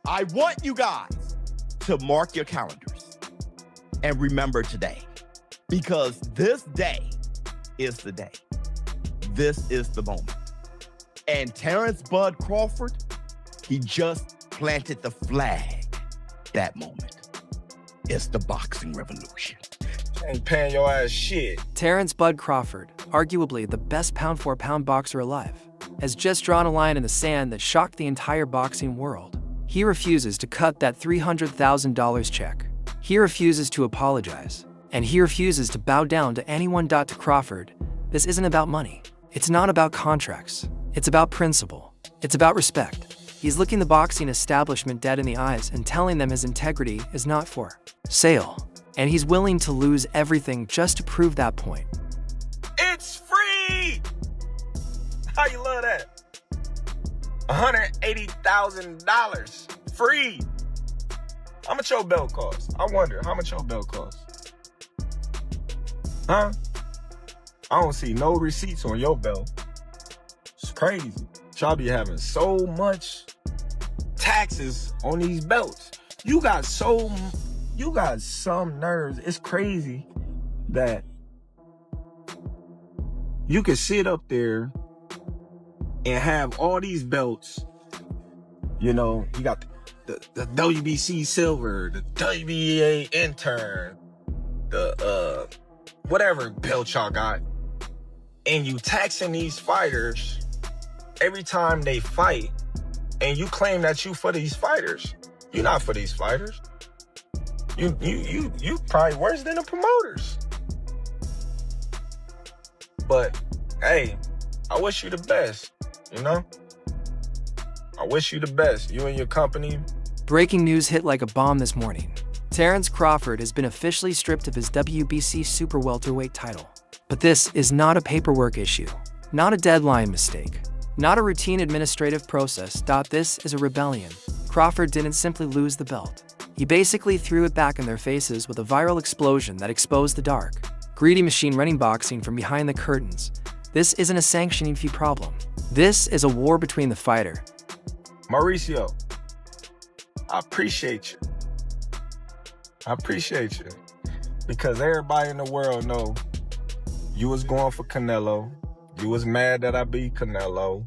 I want you guys to mark your calendars and remember today, because this day is the day. This is the moment. And Terence Bud Crawford, he just planted the flag that moment. It's the boxing revolution. Ain't paying your ass shit. Terence Bud Crawford, arguably the best pound-for-pound boxer alive, has just drawn a line in the sand that shocked the entire boxing world. He refuses to cut that $300,000 check. He refuses to apologize. And he refuses to bow down to anyone. To Crawford, this isn't about money. It's not about contracts. It's about principle. It's about respect. He's looking the boxing establishment dead in the eyes and telling them his integrity is not for sale. And he's willing to lose everything just to prove that point. It's free! How you love that? $180,000 free. How much your belt cost? I wonder, how much your belt cost? Huh? I don't see no receipts on your belt. It's crazy. Y'all be having so much taxes on these belts. You got some nerves. It's crazy that you can sit up there and have all these belts. You know, you got the WBC silver, the WBA intern, the whatever belt y'all got, and you taxing these fighters every time they fight, and you claim that you for these fighters. You're not for these fighters. You probably worse than the promoters. But hey, I wish you the best, you know? I wish you the best, you and your company. Breaking news hit like a bomb this morning. Terence Crawford has been officially stripped of his WBC super welterweight title. But this is not a paperwork issue, not a deadline mistake, not a routine administrative process. This is a rebellion. Crawford didn't simply lose the belt. He basically threw it back in their faces with a viral explosion that exposed the dark, greedy machine running boxing from behind the curtains. This isn't a sanctioning fee problem. This is a war between the fighter. Mauricio, I appreciate you. I appreciate you. Because everybody in the world know you was going for Canelo. You was mad that I beat Canelo.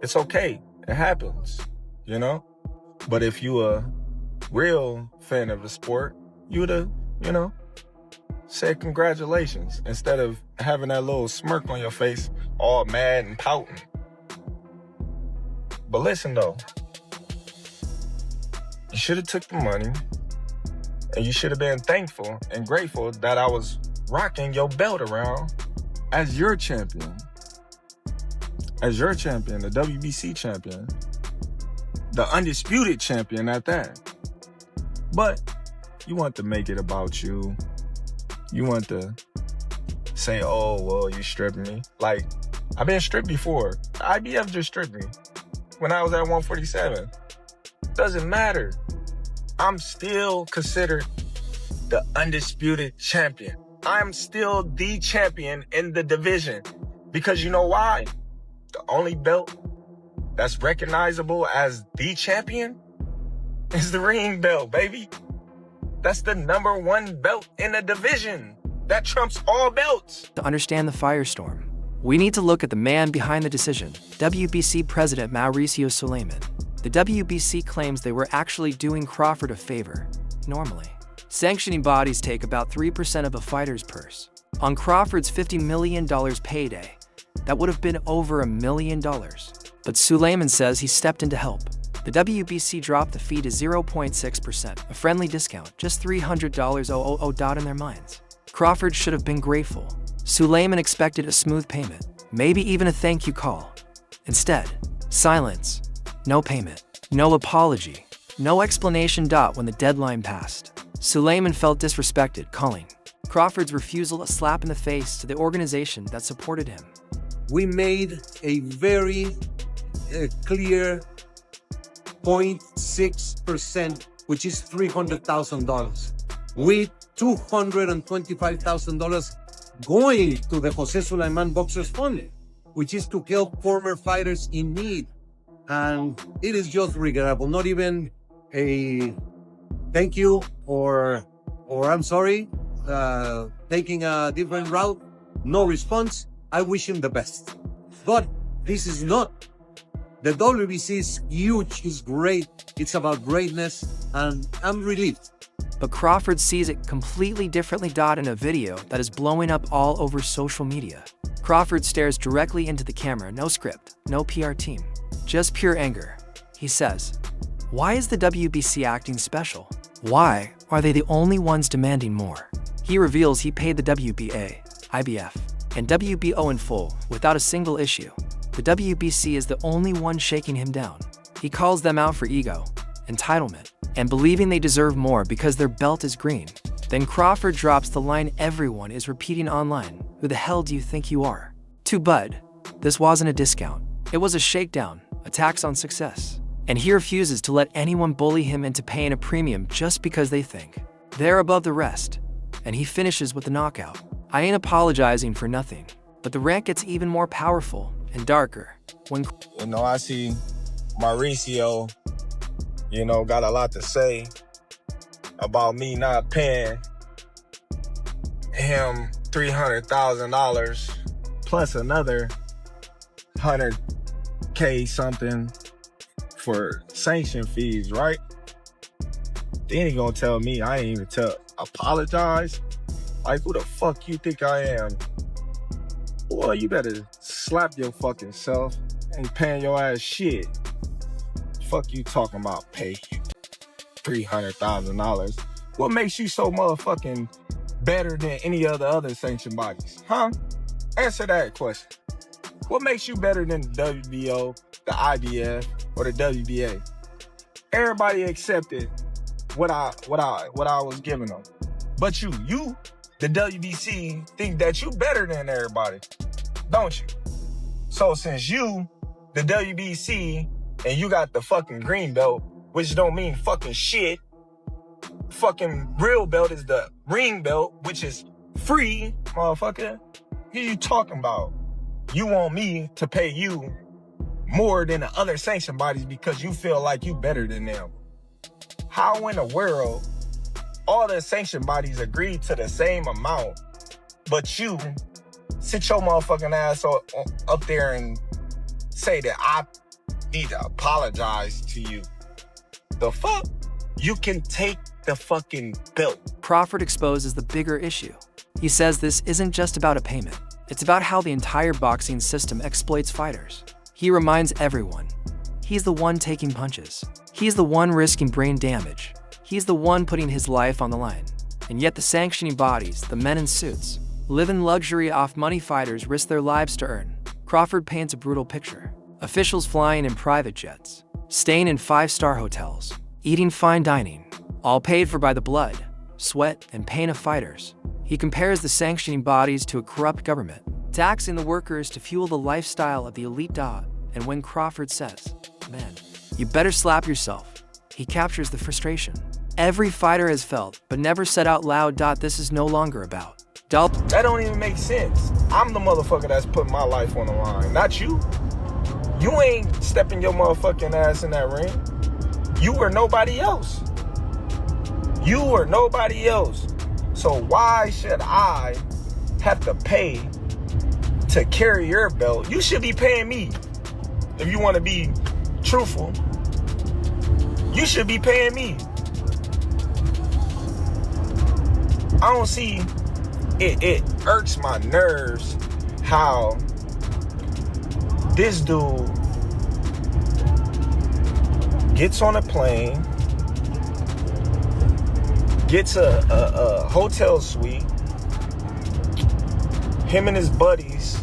It's okay. It happens, you know? But if you a real fan of the sport, you would have, you know, said congratulations instead of having that little smirk on your face, all mad and pouting. But listen though, you should have took the money and you should have been thankful and grateful that I was rocking your belt around as your champion. As your champion, the WBC champion, the undisputed champion at that. But you want to make it about you. You want to say, oh, well, you stripped me. Like, I've been stripped before. IBF just stripped me when I was at 147. Doesn't matter. I'm still considered the undisputed champion. I'm still the champion in the division. Because you know why? The only belt that's recognizable as the champion is the ring belt, baby. That's the #1 belt in the division. That trumps all belts. To understand the firestorm, we need to look at the man behind the decision, WBC President Mauricio Suleiman. The WBC claims they were actually doing Crawford a favor. Normally, sanctioning bodies take about 3% of a fighter's purse. On Crawford's $50 million payday, that would have been over $1 million. But Suleiman says he stepped in to help. The WBC dropped the fee to 0.6%, a friendly discount, just $300 in their minds. Crawford should have been grateful. Suleiman expected a smooth payment, maybe even a thank you call. Instead, silence. No payment, no apology, no explanation. When the deadline passed, Suleiman felt disrespected, calling Crawford's refusal a slap in the face to the organization that supported him. We made a very clear 0.6%, which is $300,000, with $225,000 going to the Jose Sulaiman Boxers Fund, which is to help former fighters in need. And it is just regrettable. Not even a thank you or I'm sorry, taking a different route, no response. I wish him the best. But this is not. The WBC is huge, it's great, it's about greatness, and I'm relieved. But Crawford sees it completely differently. In a video that is blowing up all over social media, Crawford stares directly into the camera, no script, no PR team, just pure anger. He says, "Why is the WBC acting special? Why are they the only ones demanding more?" He reveals he paid the WBA, IBF, and WBO in full without a single issue. The WBC is the only one shaking him down. He calls them out for ego, entitlement, and believing they deserve more because their belt is green. Then Crawford drops the line everyone is repeating online: "Who the hell do you think you are?" To Bud, this wasn't a discount. It was a shakedown, a tax on success. And he refuses to let anyone bully him into paying a premium just because they think they're above the rest. And he finishes with the knockout. "I ain't apologizing for nothing." But the rant gets even more powerful and darker when I see Mauricio, got a lot to say about me not paying him $300,000 plus another $100K something for sanction fees, right? Then he gonna tell me I ain't even apologize? Like, who the fuck you think I am? Boy, you better slap your fucking self. Ain't paying your ass shit. Fuck you talking about pay $300,000. What makes you so motherfucking better than any other sanctioned bodies? Huh? Answer that question. What makes you better than the WBO, the IBF, or the WBA? Everybody accepted what I was giving them. But you, the WBC, think that you better than everybody, don't you? So since you, the WBC, and you got the fucking green belt, which don't mean fucking shit. Fucking real belt is the ring belt, which is free, motherfucker. Who you talking about? You want me to pay you more than the other sanctioned bodies because you feel like you better than them. How in the world all the sanctioned bodies agreed to the same amount, but you sit your motherfucking ass up there and say that I need to apologize to you? The fuck? You can take the fucking belt. Crawford exposes the bigger issue. He says this isn't just about a payment. It's about how the entire boxing system exploits fighters. He reminds everyone, he's the one taking punches. He's the one risking brain damage. He's the one putting his life on the line. And yet the sanctioning bodies, the men in suits, live in luxury off money fighters risk their lives to earn. Crawford paints a brutal picture. Officials flying in private jets, staying in 5-star hotels, eating fine dining, all paid for by the blood, sweat, and pain of fighters. He compares the sanctioning bodies to a corrupt government, taxing the workers to fuel the lifestyle of the elite dog. And when Crawford says, "Man, you better slap yourself," he captures the frustration every fighter has felt, but never said out loud. This is no longer about that don't even make sense. I'm the motherfucker that's putting my life on the line, not you. You ain't stepping your motherfucking ass in that ring. You or nobody else. You or nobody else. So why should I have to pay to carry your belt? You should be paying me. If you want to be truthful, you should be paying me. I don't see it irks my nerves how this dude gets on a plane, gets a hotel suite. Him and his buddies,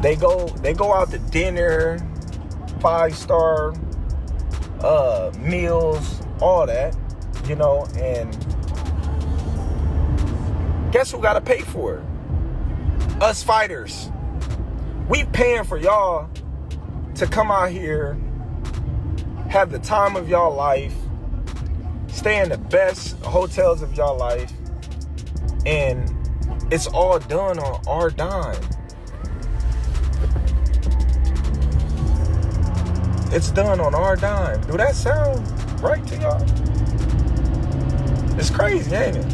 they go out to dinner, 5-star meals, all that, and guess who gotta pay for it? Us fighters. We paying for y'all to come out here, have the time of y'all life, stay in the best hotels of y'all life, and it's all done on our dime. It's done on our dime. Do that sound right to y'all? It's crazy, ain't it?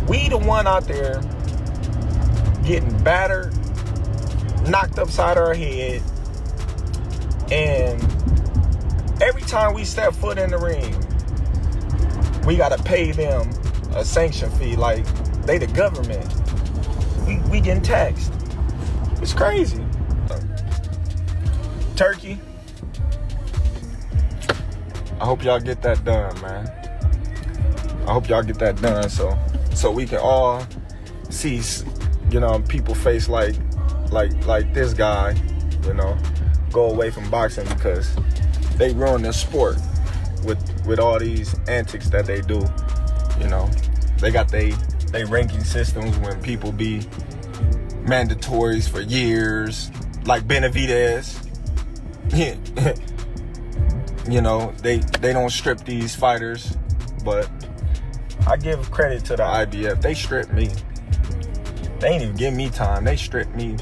We the one out there getting battered, knocked upside our head, and every time we step foot in the ring, we gotta pay them a sanction fee like they the government. We getting taxed. It's crazy. Turkey, I hope y'all get that done, man. I hope y'all get that done so we can all see, you know, people face like this guy, you know, go away from boxing because they ruin their sport with all these antics that they do. You know, they got they ranking systems when people be mandatories for years, like Benavidez. You know, they don't strip these fighters, but I give credit to the IBF. They stripped me. They ain't even give me time. They stripped me,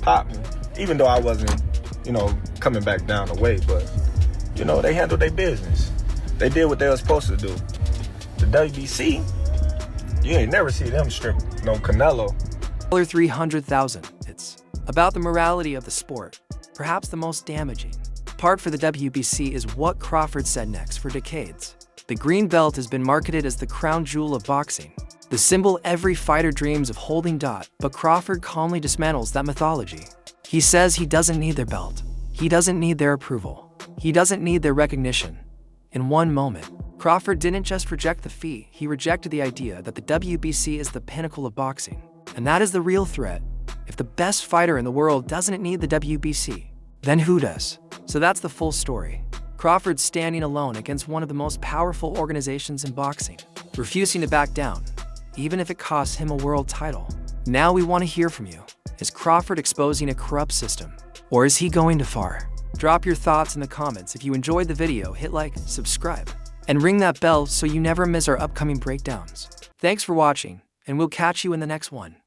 pop me. Even though I wasn't, you know, coming back down the way, but you know, they handled their business. They did what they were supposed to do. The WBC, you ain't never see them strip no Canelo. $300,000. It's about the morality of the sport, perhaps the most damaging part for the WBC is what Crawford said next. For decades, the green belt has been marketed as the crown jewel of boxing, the symbol every fighter dreams of holding. But Crawford calmly dismantles that mythology. He says he doesn't need their belt. He doesn't need their approval. He doesn't need their recognition. In one moment, Crawford didn't just reject the fee, he rejected the idea that the WBC is the pinnacle of boxing. And that is the real threat. If the best fighter in the world doesn't need the WBC, then who does? So that's the full story. Crawford standing alone against one of the most powerful organizations in boxing, refusing to back down, even if it costs him a world title. Now we want to hear from you. Is Crawford exposing a corrupt system? Or is he going too far? Drop your thoughts in the comments. If you enjoyed the video, hit like, subscribe, and ring that bell so you never miss our upcoming breakdowns. Thanks for watching, and we'll catch you in the next one.